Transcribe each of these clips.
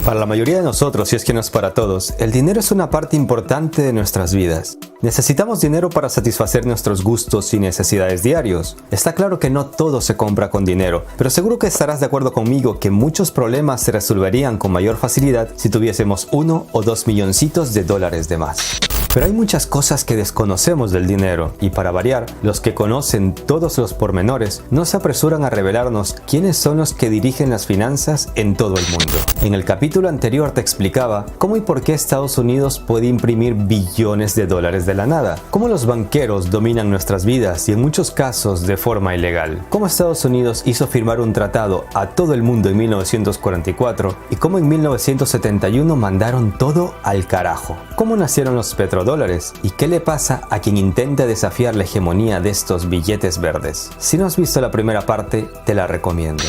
Para la mayoría de nosotros, si es que no es para todos, el dinero es una parte importante de nuestras vidas. Necesitamos dinero para satisfacer nuestros gustos y necesidades diarios. Está claro que no todo se compra con dinero, pero seguro que estarás de acuerdo conmigo que muchos problemas se resolverían con mayor facilidad si tuviésemos 1 o 2 milloncitos de dólares de más. Pero hay muchas cosas que desconocemos del dinero y para variar, los que conocen todos los pormenores no se apresuran a revelarnos quiénes son los que dirigen las finanzas en todo el mundo. En el capítulo anterior te explicaba cómo y por qué Estados Unidos puede imprimir billones de dólares de la nada, cómo los banqueros dominan nuestras vidas y en muchos casos de forma ilegal, cómo Estados Unidos hizo firmar un tratado a todo el mundo en 1944 y cómo en 1971 mandaron todo al carajo, cómo nacieron los petrodólares y qué le pasa a quien intenta desafiar la hegemonía de estos billetes verdes. Si no has visto la primera parte, te la recomiendo.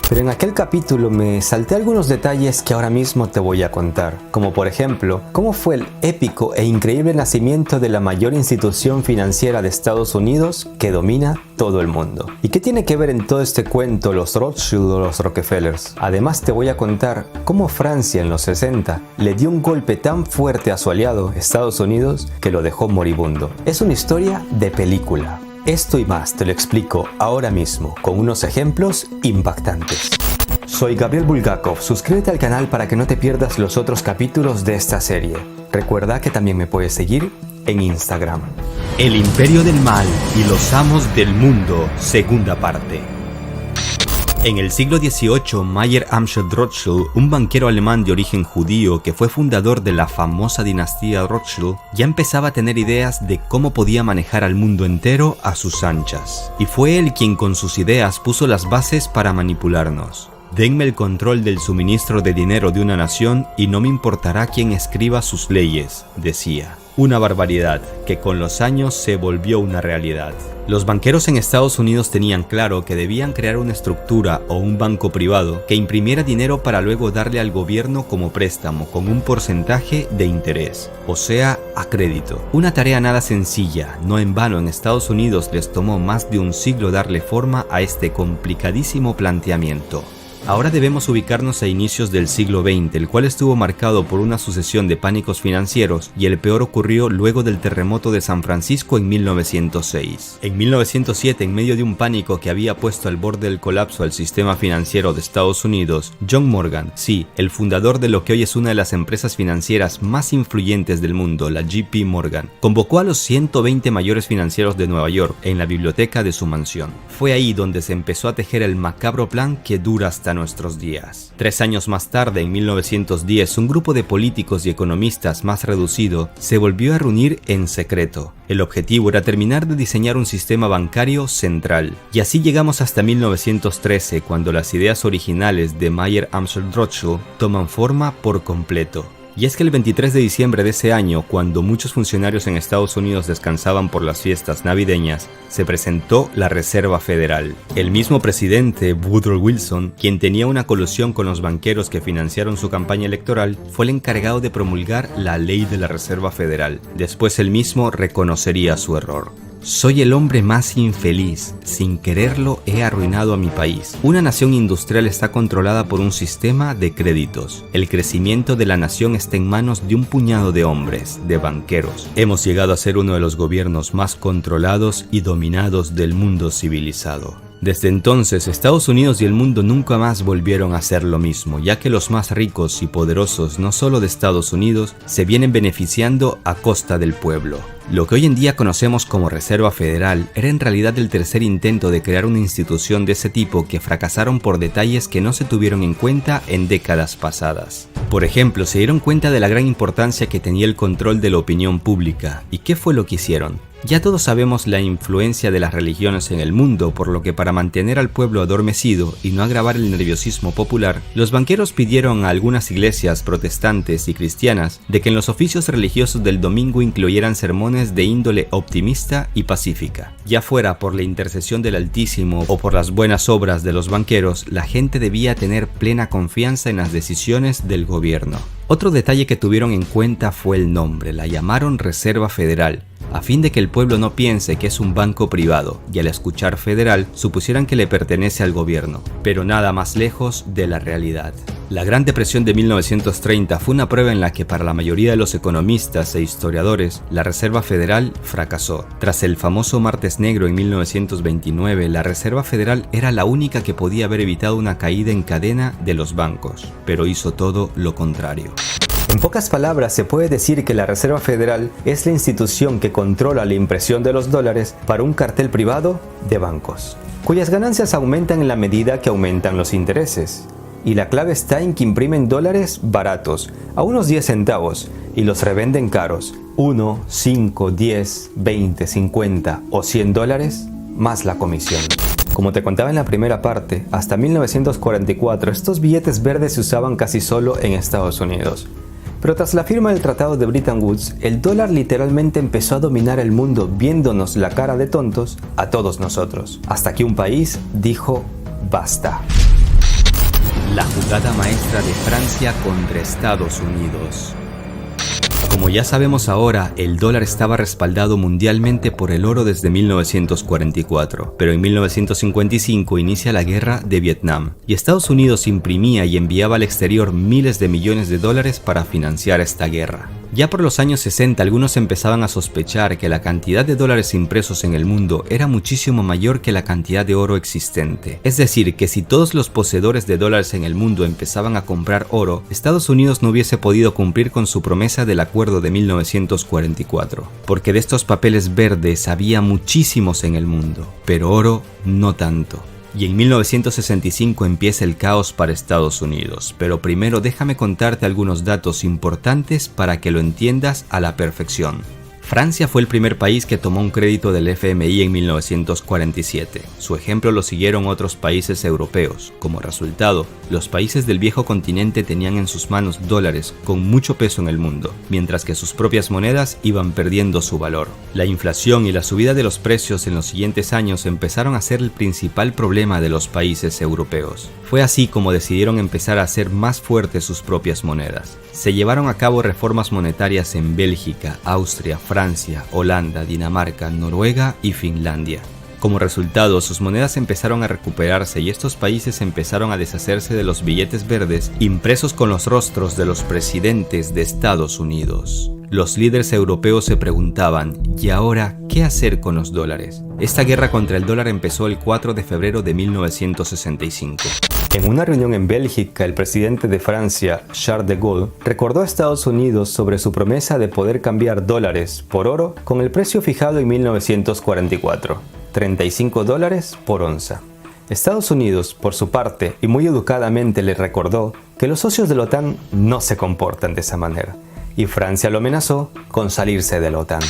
Pero en aquel capítulo me salté algunos detalles que ahora mismo te voy a contar, como por ejemplo, cómo fue el épico e increíble nacimiento de la mayor institución financiera de Estados Unidos que domina todo el mundo. ¿Y qué tiene que ver en todo este cuento los Rothschild o los Rockefellers? Además te voy a contar cómo Francia en los 60 le dio un golpe tan fuerte a su aliado, Estados Unidos, que lo dejó moribundo. Es una historia de película. Esto y más te lo explico ahora mismo, con unos ejemplos impactantes. Soy Gabriel Bulgakov, suscríbete al canal para que no te pierdas los otros capítulos de esta serie. Recuerda que también me puedes seguir en Instagram. El Imperio del Mal y los Amos del Mundo, segunda parte. En el siglo XVIII, Mayer Amschel Rothschild, un banquero alemán de origen judío que fue fundador de la famosa dinastía Rothschild, ya empezaba a tener ideas de cómo podía manejar al mundo entero a sus anchas. Y fue él quien con sus ideas puso las bases para manipularnos. Denme el control del suministro de dinero de una nación y no me importará quién escriba sus leyes, decía. Una barbaridad que con los años se volvió una realidad. Los banqueros en Estados Unidos tenían claro que debían crear una estructura o un banco privado que imprimiera dinero para luego darle al gobierno como préstamo con un porcentaje de interés, o sea, a crédito. Una tarea nada sencilla, no en vano en Estados Unidos les tomó más de un siglo darle forma a este complicadísimo planteamiento. Ahora debemos ubicarnos a inicios del siglo XX, el cual estuvo marcado por una sucesión de pánicos financieros y el peor ocurrió luego del terremoto de San Francisco en 1906. En 1907, en medio de un pánico que había puesto al borde del colapso al sistema financiero de Estados Unidos, John Morgan, sí, el fundador de lo que hoy es una de las empresas financieras más influyentes del mundo, la JP Morgan, convocó a los 120 mayores financieros de Nueva York en la biblioteca de su mansión. Fue ahí donde se empezó a tejer el macabro plan que dura hasta nuestros días. 3 años más tarde, en 1910, un grupo de políticos y economistas más reducido se volvió a reunir en secreto. El objetivo era terminar de diseñar un sistema bancario central. Y así llegamos hasta 1913, cuando las ideas originales de Mayer Amschel Rothschild toman forma por completo. Y es que el 23 de diciembre de ese año, cuando muchos funcionarios en Estados Unidos descansaban por las fiestas navideñas, se presentó la Reserva Federal. El mismo presidente, Woodrow Wilson, quien tenía una colusión con los banqueros que financiaron su campaña electoral, fue el encargado de promulgar la Ley de la Reserva Federal. Después él mismo reconocería su error. Soy el hombre más infeliz. Sin quererlo he arruinado a mi país. Una nación industrial está controlada por un sistema de créditos. El crecimiento de la nación está en manos de un puñado de hombres, de banqueros. Hemos llegado a ser uno de los gobiernos más controlados y dominados del mundo civilizado. Desde entonces, Estados Unidos y el mundo nunca más volvieron a hacer lo mismo, ya que los más ricos y poderosos, no solo de Estados Unidos, se vienen beneficiando a costa del pueblo. Lo que hoy en día conocemos como Reserva Federal era en realidad el tercer intento de crear una institución de ese tipo que fracasaron por detalles que no se tuvieron en cuenta en décadas pasadas. Por ejemplo, se dieron cuenta de la gran importancia que tenía el control de la opinión pública. ¿Y qué fue lo que hicieron? Ya todos sabemos la influencia de las religiones en el mundo, por lo que para mantener al pueblo adormecido y no agravar el nerviosismo popular, los banqueros pidieron a algunas iglesias protestantes y cristianas de que en los oficios religiosos del domingo incluyeran sermones de índole optimista y pacífica. Ya fuera por la intercesión del Altísimo o por las buenas obras de los banqueros, la gente debía tener plena confianza en las decisiones del gobierno. Otro detalle que tuvieron en cuenta fue el nombre, la llamaron Reserva Federal, a fin de que el pueblo no piense que es un banco privado y al escuchar federal supusieran que le pertenece al gobierno, pero nada más lejos de la realidad. La Gran Depresión de 1930 fue una prueba en la que para la mayoría de los economistas e historiadores, la Reserva Federal fracasó. Tras el famoso Martes Negro en 1929, la Reserva Federal era la única que podía haber evitado una caída en cadena de los bancos, pero hizo todo lo contrario. En pocas palabras, se puede decir que la Reserva Federal es la institución que controla la impresión de los dólares para un cartel privado de bancos, cuyas ganancias aumentan en la medida que aumentan los intereses. Y la clave está en que imprimen dólares baratos, a unos 10 centavos, y los revenden caros, 1, 5, 10, 20, 50 o 100 dólares, más la comisión. Como te contaba en la primera parte, hasta 1944 estos billetes verdes se usaban casi solo en Estados Unidos. Pero tras la firma del Tratado de Bretton Woods, el dólar literalmente empezó a dominar el mundo viéndonos la cara de tontos a todos nosotros, hasta que un país dijo basta. La jugada maestra de Francia contra Estados Unidos. Como ya sabemos ahora, el dólar estaba respaldado mundialmente por el oro desde 1944, pero en 1955 inicia la guerra de Vietnam, y Estados Unidos imprimía y enviaba al exterior miles de millones de dólares para financiar esta guerra. Ya por los años 60 algunos empezaban a sospechar que la cantidad de dólares impresos en el mundo era muchísimo mayor que la cantidad de oro existente. Es decir, que si todos los poseedores de dólares en el mundo empezaban a comprar oro, Estados Unidos no hubiese podido cumplir con su promesa del acuerdo de 1944, porque de estos papeles verdes había muchísimos en el mundo, pero oro no tanto. Y en 1965 empieza el caos para Estados Unidos, pero primero déjame contarte algunos datos importantes para que lo entiendas a la perfección. Francia fue el primer país que tomó un crédito del FMI en 1947. Su ejemplo lo siguieron otros países europeos. Como resultado, los países del viejo continente tenían en sus manos dólares con mucho peso en el mundo, mientras que sus propias monedas iban perdiendo su valor. La inflación y la subida de los precios en los siguientes años empezaron a ser el principal problema de los países europeos. Fue así como decidieron empezar a hacer más fuertes sus propias monedas. Se llevaron a cabo reformas monetarias en Bélgica, Austria, Francia, Holanda, Dinamarca, Noruega y Finlandia. Como resultado, sus monedas empezaron a recuperarse y estos países empezaron a deshacerse de los billetes verdes impresos con los rostros de los presidentes de Estados Unidos. Los líderes europeos se preguntaban, ¿y ahora qué hacer con los dólares? Esta guerra contra el dólar empezó el 4 de febrero de 1965. En una reunión en Bélgica, el presidente de Francia, Charles de Gaulle, recordó a Estados Unidos sobre su promesa de poder cambiar dólares por oro con el precio fijado en 1944, 35 dólares por onza. Estados Unidos, por su parte, y muy educadamente le recordó que los socios de la OTAN no se comportan de esa manera, y Francia lo amenazó con salirse de la OTAN.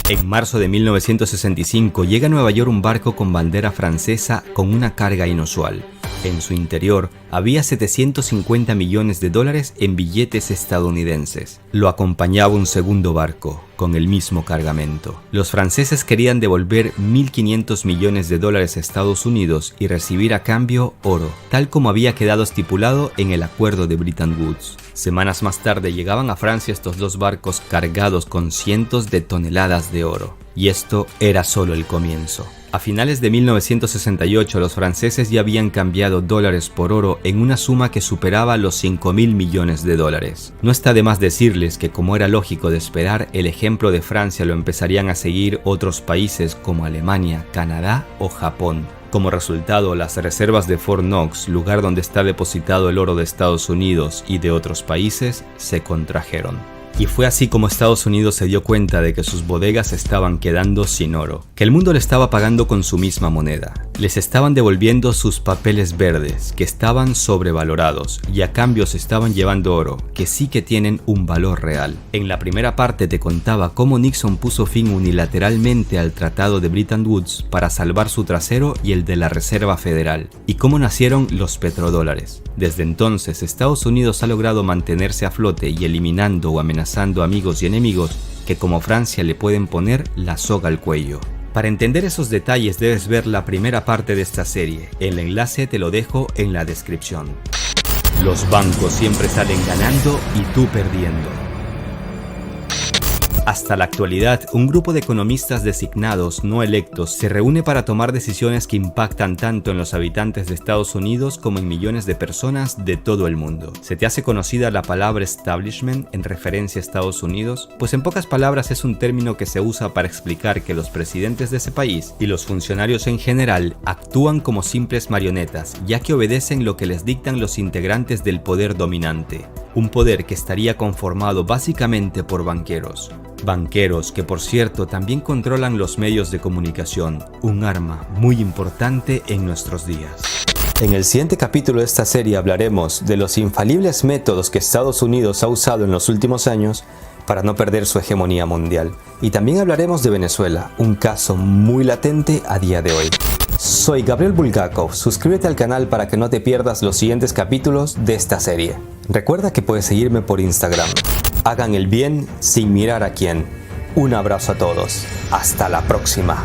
En marzo de 1965 llega a Nueva York un barco con bandera francesa con una carga inusual. En su interior había 750 millones de dólares en billetes estadounidenses. Lo acompañaba un segundo barco, con el mismo cargamento. Los franceses querían devolver 1.500 millones de dólares a Estados Unidos y recibir a cambio oro, tal como había quedado estipulado en el acuerdo de Bretton Woods. Semanas más tarde llegaban a Francia estos dos barcos cargados con cientos de toneladas de oro. Y esto era solo el comienzo. A finales de 1968 los franceses ya habían cambiado dólares por oro en una suma que superaba los 5.000 millones de dólares. No está de más decirles que, como era lógico de esperar, el ejemplo de Francia lo empezarían a seguir otros países como Alemania, Canadá o Japón. Como resultado, las reservas de Fort Knox, lugar donde está depositado el oro de Estados Unidos y de otros países, se contrajeron. Y fue así como Estados Unidos se dio cuenta de que sus bodegas estaban quedando sin oro, que el mundo le estaba pagando con su misma moneda. Les estaban devolviendo sus papeles verdes, que estaban sobrevalorados, y a cambio se estaban llevando oro, que sí que tienen un valor real. En la primera parte te contaba cómo Nixon puso fin unilateralmente al Tratado de Bretton Woods para salvar su trasero y el de la Reserva Federal, y cómo nacieron los petrodólares. Desde entonces, Estados Unidos ha logrado mantenerse a flote y eliminando o amenazando amigos y enemigos que, como Francia, le pueden poner la soga al cuello. Para entender esos detalles debes ver la primera parte de esta serie. El enlace te lo dejo en la descripción. Los bancos siempre salen ganando y tú perdiendo. Hasta la actualidad, un grupo de economistas designados no electos se reúne para tomar decisiones que impactan tanto en los habitantes de Estados Unidos como en millones de personas de todo el mundo. ¿Se te hace conocida la palabra establishment en referencia a Estados Unidos? Pues en pocas palabras es un término que se usa para explicar que los presidentes de ese país y los funcionarios en general actúan como simples marionetas, ya que obedecen lo que les dictan los integrantes del poder dominante. Un poder que estaría conformado básicamente por banqueros. Banqueros que, por cierto, también controlan los medios de comunicación, un arma muy importante en nuestros días. En el siguiente capítulo de esta serie hablaremos de los infalibles métodos que Estados Unidos ha usado en los últimos años para no perder su hegemonía mundial. Y también hablaremos de Venezuela, un caso muy latente a día de hoy. Soy Gabriel Bulgakov, suscríbete al canal para que no te pierdas los siguientes capítulos de esta serie. Recuerda que puedes seguirme por Instagram. Hagan el bien sin mirar a quién. Un abrazo a todos. Hasta la próxima.